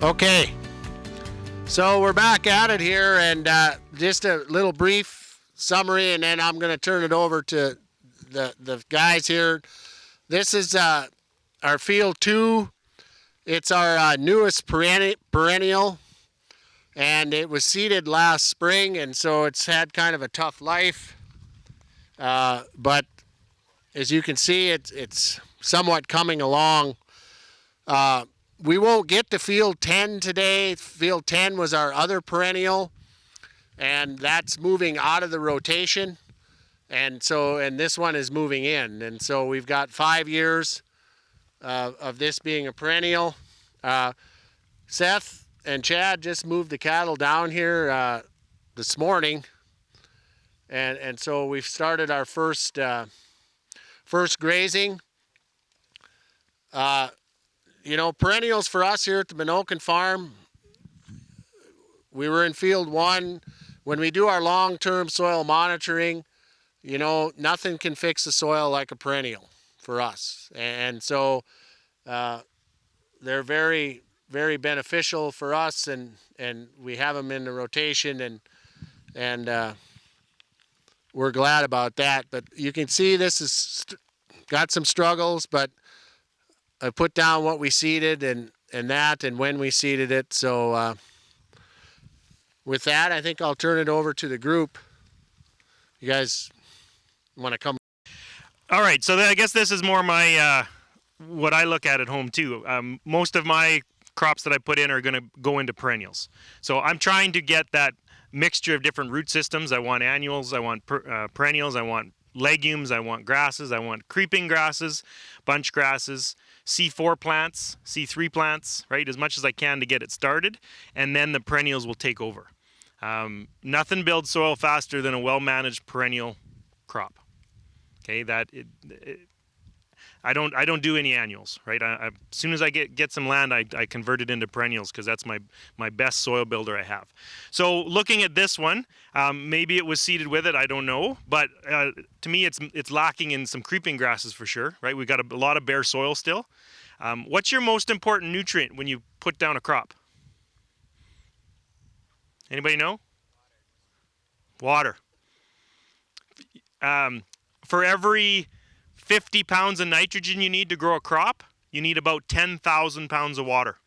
Okay, so we're back at it here, and just a little brief summary, and then I'm going to turn it over to the guys here. This is our field 2. It's our newest perennial, and it was seeded last spring, and so it's had kind of a tough life. But as you can see, it's somewhat coming along. We won't get to field 10 today. Field 10 was our other perennial, and that's moving out of the rotation. And this one is moving in. And so we've got 5 years of this being a perennial. Seth and Chad just moved the cattle down here this morning. And so we've started our first grazing. Perennials for us here at the Minokan Farm, we were in field 1. When we do our long-term soil monitoring, nothing can fix the soil like a perennial for us. And so they're very, very beneficial for us, and we have them in the rotation, and we're glad about that. But you can see this has got some struggles, but I put down what we seeded and when we seeded it. So with that, I think I'll turn it over to the group. You guys want to come? All right. So I guess this is more my what I look at home too. Most of my crops that I put in are going to go into perennials. So I'm trying to get that mixture of different root systems. I want annuals. I want perennials. I want legumes. I want grasses. I want creeping grasses, bunch grasses, C4 plants, C3 plants, right? As much as I can to get it started, and then the perennials will take over. Nothing builds soil faster than a well-managed perennial crop. Okay, I don't do any annuals, right? As soon as I get some land, I convert it into perennials because that's my best soil builder I have. So looking at this one, maybe it was seeded with it, I don't know, but to me it's lacking in some creeping grasses for sure, right? We've got a lot of bare soil still. What's your most important nutrient when you put down a crop? Anybody know? Water. For every 50 pounds of nitrogen you need to grow a crop, you need about 10,000 pounds of water.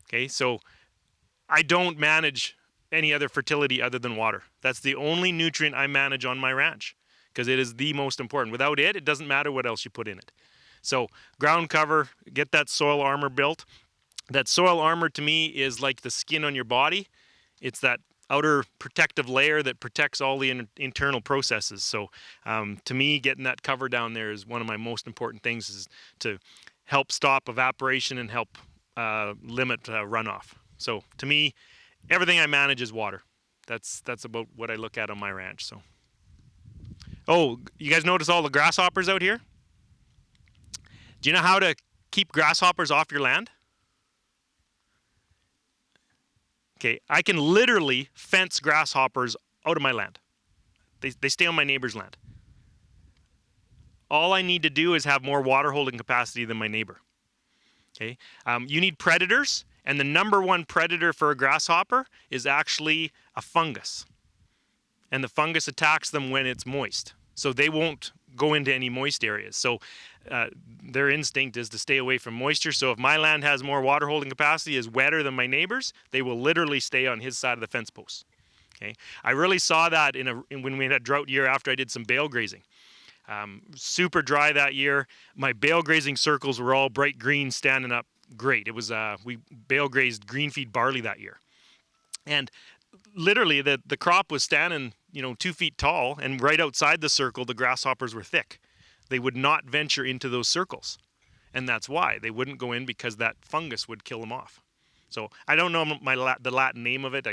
Okay, so I don't manage any other fertility other than water. That's the only nutrient I manage on my ranch because it is the most important. Without it, it doesn't matter what else you put in it. So ground cover, get that soil armor built. That soil armor to me is like the skin on your body. It's that outer protective layer that protects all the internal processes. So to me, getting that cover down there is one of my most important things, is to help stop evaporation and help limit runoff. So to me, everything I manage is water. That's about what I look at on my ranch. So, oh, you guys notice all the grasshoppers out here? Do you know how to keep grasshoppers off your land? Okay, I can literally fence grasshoppers out of my land. They stay on my neighbor's land. All I need to do is have more water holding capacity than my neighbor. Okay, you need predators, and the number one predator for a grasshopper is actually a fungus. And the fungus attacks them when it's moist. So they won't go into any moist areas. So their instinct is to stay away from moisture. So if my land has more water holding capacity, is wetter than my neighbor's, they will literally stay on his side of the fence post. Okay, I really saw that when we had a drought year after I did some bale grazing. Super dry that year. My bale grazing circles were all bright green, standing up great. It was we bale grazed green feed barley that year, and literally the crop was standing 2 feet tall, and right outside the circle the grasshoppers were thick. They would not venture into those circles, and that's why they wouldn't go in, because that fungus would kill them off. So I don't know the Latin name of it.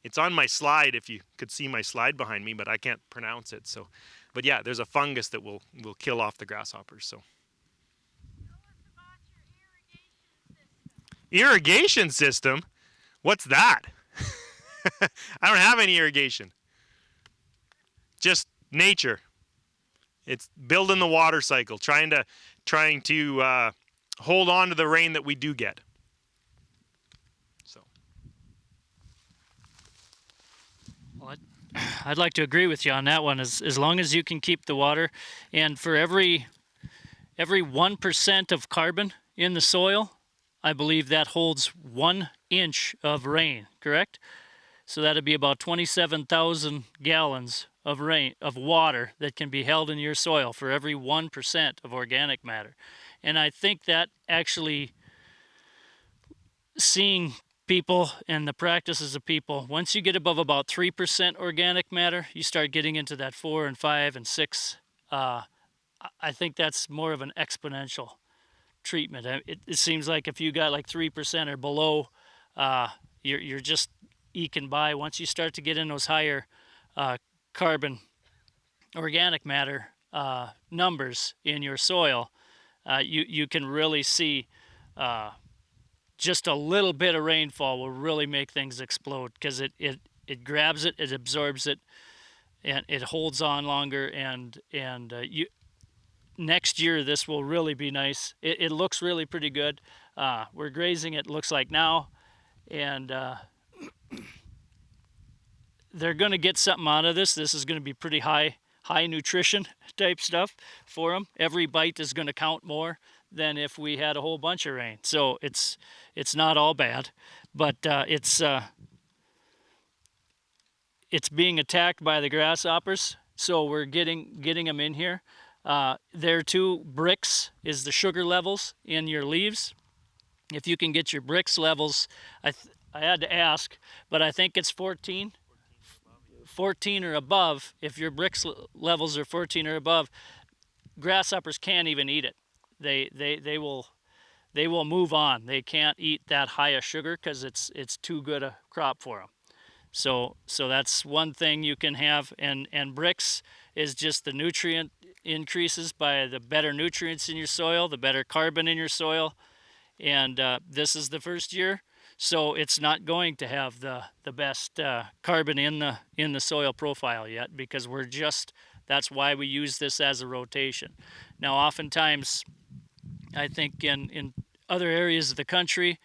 It's on my slide if you could see my slide behind me, but I can't pronounce it. So, but yeah, there's a fungus that will kill off the grasshoppers. So. Irrigation system? What's that? I don't have any irrigation. Just nature. It's building the water cycle, trying to hold on to the rain that we do get. I'd like to agree with you on that one. As long as you can keep the water, and for every 1% of carbon in the soil, I believe that holds 1 inch of rain. Correct? So that'd be about 27,000 gallons of water that can be held in your soil for every 1% of organic matter. And I think that actually, seeing people and the practices of people, once you get above about 3% organic matter, you start getting into that 4 and 5 and 6. I think that's more of an exponential treatment. It seems like if you got like 3% or below, you're just eking by. Once you start to get in those higher carbon organic matter numbers in your soil, you can really see just a little bit of rainfall will really make things explode, because it grabs it, it absorbs it, and it holds on longer. And you next year this will really be nice. It looks really pretty good. We're grazing it, looks like now, and they're going to get something out of this. This is going to be pretty high nutrition type stuff for them. Every bite is going to count more than if we had a whole bunch of rain. So it's not all bad, but it's being attacked by the grasshoppers. So we're getting them in here. There too, bricks is the sugar levels in your leaves. If you can get your bricks levels, I had to ask, but I think it's 14 or above. If your bricks levels are 14 or above, grasshoppers can't even eat it. They will move on. They can't eat that high of sugar because it's too good a crop for them. So that's one thing you can have. And bricks is just the nutrient increases by the better nutrients in your soil, the better carbon in your soil. And this is the first year, so it's not going to have the best carbon in the soil profile yet, because that's why we use this as a rotation. Now, oftentimes, I think in other areas of the country,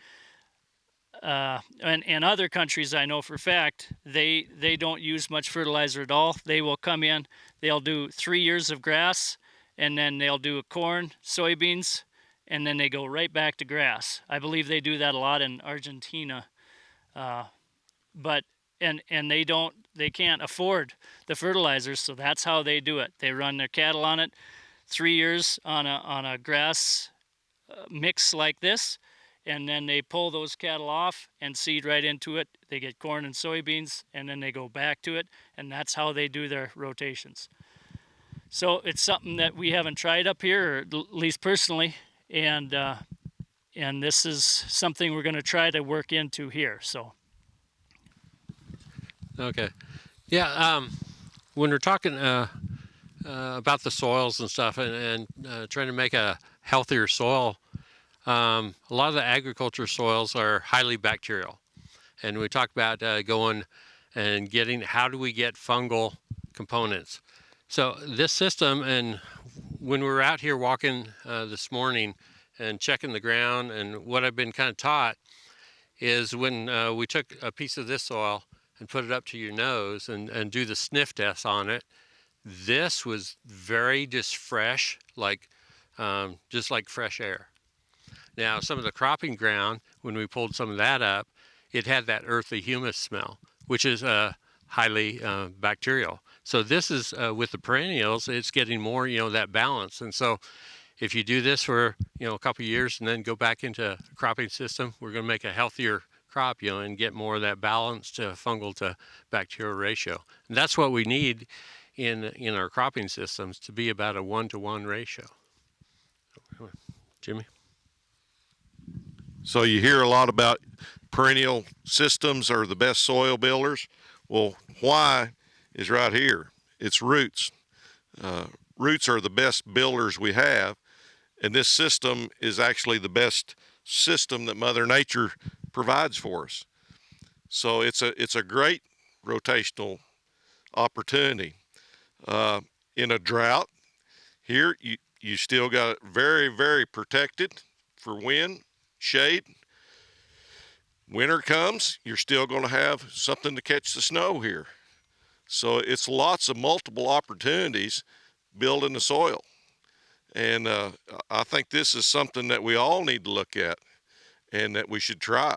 and other countries, I know for a fact, they don't use much fertilizer at all. They will come in, they'll do 3 years of grass, and then they'll do corn, soybeans, and then they go right back to grass. I believe they do that a lot in Argentina, but they can't afford the fertilizers, so that's how they do it. They run their cattle on it 3 years on a grass mix like this, and then they pull those cattle off and seed right into it. They get corn and soybeans, and then they go back to it, and that's how they do their rotations. So it's something that we haven't tried up here, or at least personally, and this is something we're going to try to work into here. So. Okay. Yeah. When we're talking about the soils and stuff, and trying to make a healthier soil, a lot of the agriculture soils are highly bacterial, and we talk about going and getting, how do we get fungal components? So this system, and when we were out here walking this morning and checking the ground, and what I've been kind of taught is when we took a piece of this soil and put it up to your nose and do the sniff test on it, this was very just fresh, like just like fresh air. Now, some of the cropping ground, when we pulled some of that up, it had that earthy humus smell, which is highly bacterial. So this is with the perennials, it's getting more, that balance. And so if you do this for, a couple of years and then go back into a cropping system, we're going to make a healthier crop, and get more of that balanced fungal to bacterial ratio. And that's what we need in our cropping systems, to be about a 1-to-1 ratio. Jimmy? So you hear a lot about perennial systems are the best soil builders. Well, why is right here. It's roots. Roots are the best builders we have, and this system is actually the best system that Mother Nature provides for us. So it's a great rotational opportunity. In a drought, here you still got it very, very protected for wind, shade. Winter comes, you're still going to have something to catch the snow here. So it's lots of multiple opportunities building the soil. And I think this is something that we all need to look at and that we should try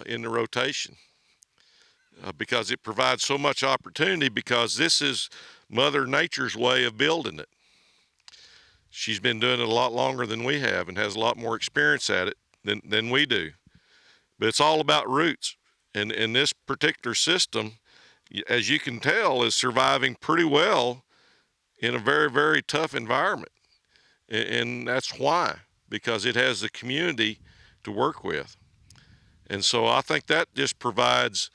in the rotation because it provides so much opportunity, because this is Mother Nature's way of building it. She's been doing it a lot longer than we have and has a lot more experience at it than we do. But it's all about roots. And this particular system, as you can tell, is surviving pretty well in a very, very tough environment. And that's why, because it has the community to work with. And so I think that just provides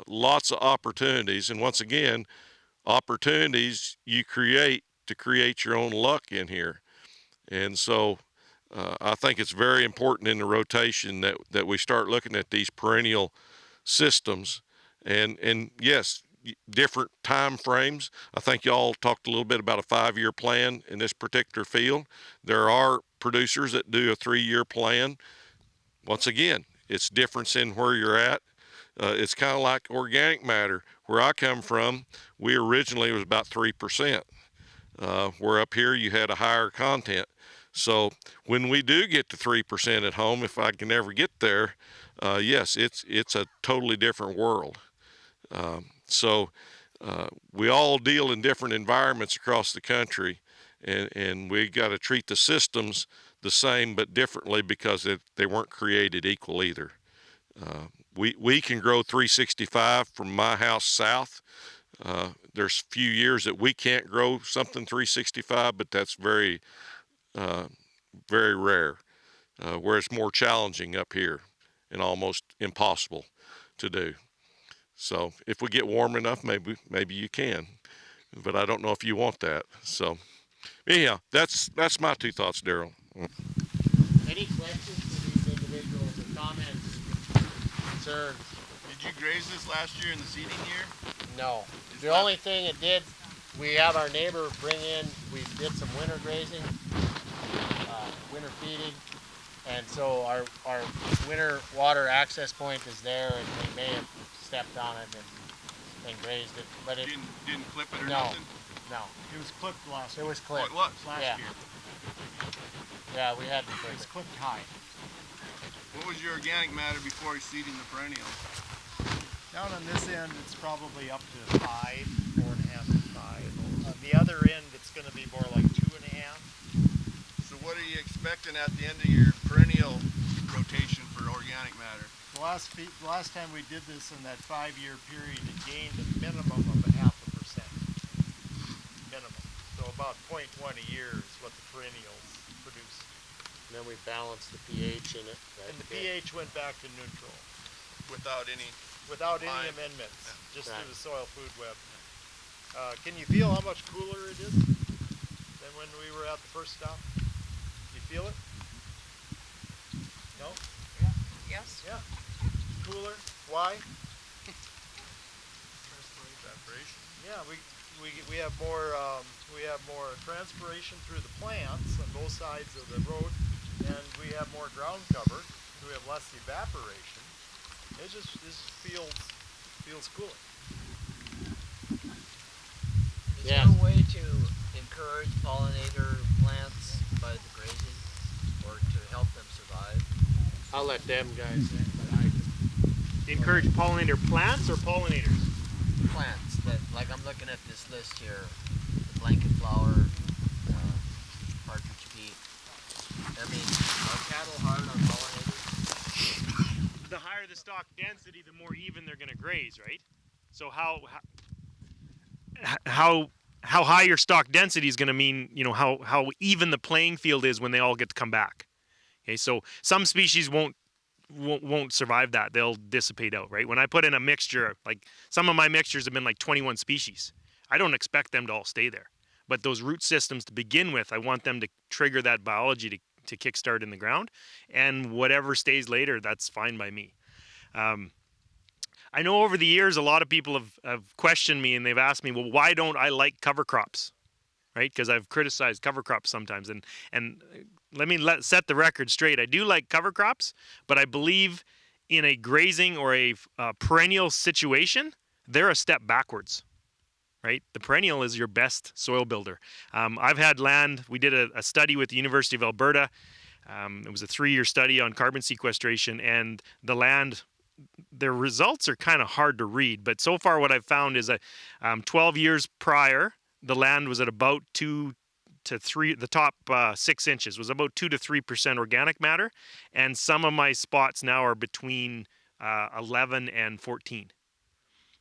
lots of opportunities. And once again, opportunities you create to create your own luck in here. And so I think it's very important in the rotation that we start looking at these perennial systems. And yes, different time frames. I think y'all talked a little bit about a 5-year plan in this particular field. There are producers that do a 3-year plan. Once again, it's difference in where you're at. It's kind of like organic matter. Where I come from, we originally was about 3%. Where up here you had a higher content. So when we do get to 3% at home, if I can ever get there, yes, it's a totally different world. So we all deal in different environments across the country, and we got to treat the systems the same but differently, because they weren't created equal either. We can grow 365 from my house south. There's few years that we can't grow something 365, but that's very, very rare, where it's more challenging up here and almost impossible to do. So if we get warm enough, maybe you can, but I don't know if you want that. So anyhow, that's my 2 thoughts, Daryl. Any questions for these individuals or comments, concerns? Did you graze this last year in the seeding year? No. The only thing it did, we have our neighbor bring in, we did some winter grazing, winter feeding, and so our winter water access point is there, and they may have stepped on it and grazed it, but it Didn't clip it or no, nothing? no, It was clipped last it was Oh, clipped. it was. Yeah. year. Yeah, we had to clip It's it. clipped high. What was your organic matter before seeding the perennial? Down on this end, it's probably up to 5, 4.5 to 5. On the other end, it's going to be more like 2.5. So what are you expecting at the end of your perennial rotation for organic matter? The last time we did this in that 5-year period, it gained a minimum of 0.5%. Minimum. So about 0.1 a year is what the perennials produce. And then we balanced the pH in it. Right? And the pH went back to neutral Without any, without any Fine. amendments, just Right. through the soil food web. Can you feel how much cooler it is than when we were at the first stop? You feel it? No? Yes. Yeah. Cooler. Why? evaporation. Yeah, we have more transpiration through the plants on both sides of the road, and we have more ground cover. So we have less evaporation. This feels cooler. Is Yeah. there a way to encourage pollinator plants by the grazing, or to help them survive? I'll let them guys say, but I Encourage pollinator plants or pollinators? Plants that, like I'm looking at this list here, the blanket flower, partridge peat. I mean, are cattle hard on pollinators? The higher the stock density, the more even they're going to graze, right? So how high your stock density is going to mean, how even the playing field is when they all get to come back. Okay, so some species won't survive that. They'll dissipate out, right? When I put in a mixture, like some of my mixtures have been like 21 species. I don't expect them to all stay there. But those root systems to begin with, I want them to trigger that biology to kickstart in the ground. And whatever stays later, that's fine by me. I know over the years, a lot of people have questioned me and they've asked me, well, why don't I like cover crops? Right? Because I've criticized cover crops sometimes. And let me set the record straight. I do like cover crops, but I believe in a grazing or a perennial situation, they're a step backwards, right? The perennial is your best soil builder. I've had land, we did a study with the University of Alberta. It was a 3-year study on carbon sequestration, and the land, their results are kind of hard to read, but so far what I've found is that 12 years prior, the land was at about 2 to 3, the top 6 inches was about 2 to 3% organic matter, and some of my spots now are between 11 and 14.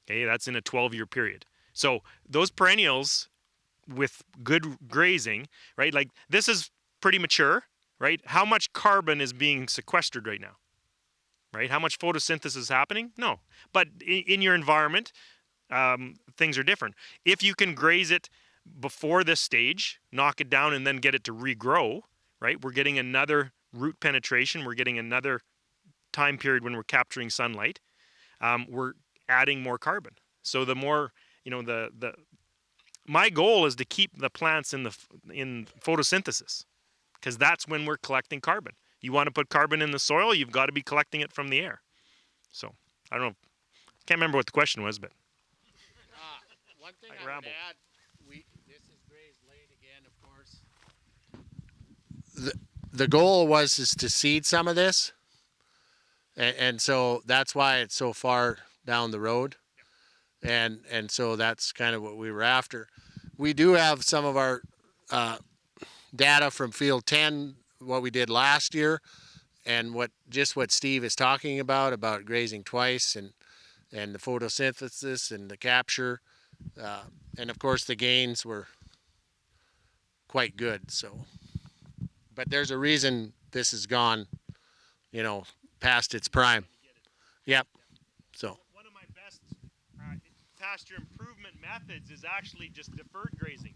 Okay, that's in a 12-year period. So those perennials with good grazing, right? Like this is pretty mature, right? How much carbon is being sequestered right now? Right? How much photosynthesis is happening? No. But in your environment, things are different. If you can graze it before this stage, knock it down and then get it to regrow, right? We're getting another root penetration. We're getting another time period when we're capturing sunlight. We're adding more carbon. So the more, my goal is to keep the plants in photosynthesis, because that's when we're collecting carbon. You want to put carbon in the soil, you've got to be collecting it from the air. So I don't know, can't remember what the question was, but One thing I I would rambled. add, this is grazed late again, of course. The goal was to seed some of this, and so that's why it's so far down the road, and so that's kind of what we were after. We do have some of our data from field 10, what we did last year, and what Steve is talking about grazing twice, and the photosynthesis and the capture, and of course the gains were quite good. So, but there's a reason this has gone, past its prime. Yep. So one of my best pasture improvement methods is actually just deferred grazing.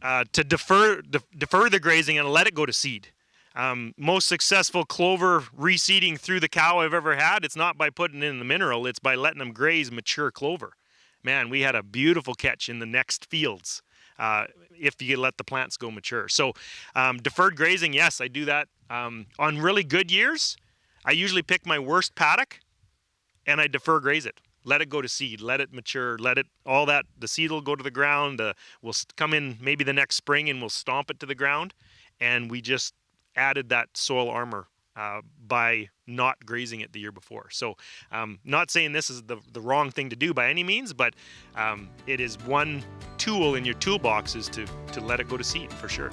To defer the grazing and let it go to seed. Most successful clover reseeding through the cow I've ever had, it's not by putting in the mineral, it's by letting them graze mature clover. Man, we had a beautiful catch in the next fields if you let the plants go mature. So deferred grazing, yes, I do that. On really good years, I usually pick my worst paddock and I defer graze it. Let it go to seed, let it mature, the seed will go to the ground, we'll come in maybe the next spring and we'll stomp it to the ground, and we just added that soil armor by not grazing it the year before. So not saying this is the wrong thing to do by any means, but it is one tool in your toolbox is to let it go to seed for sure.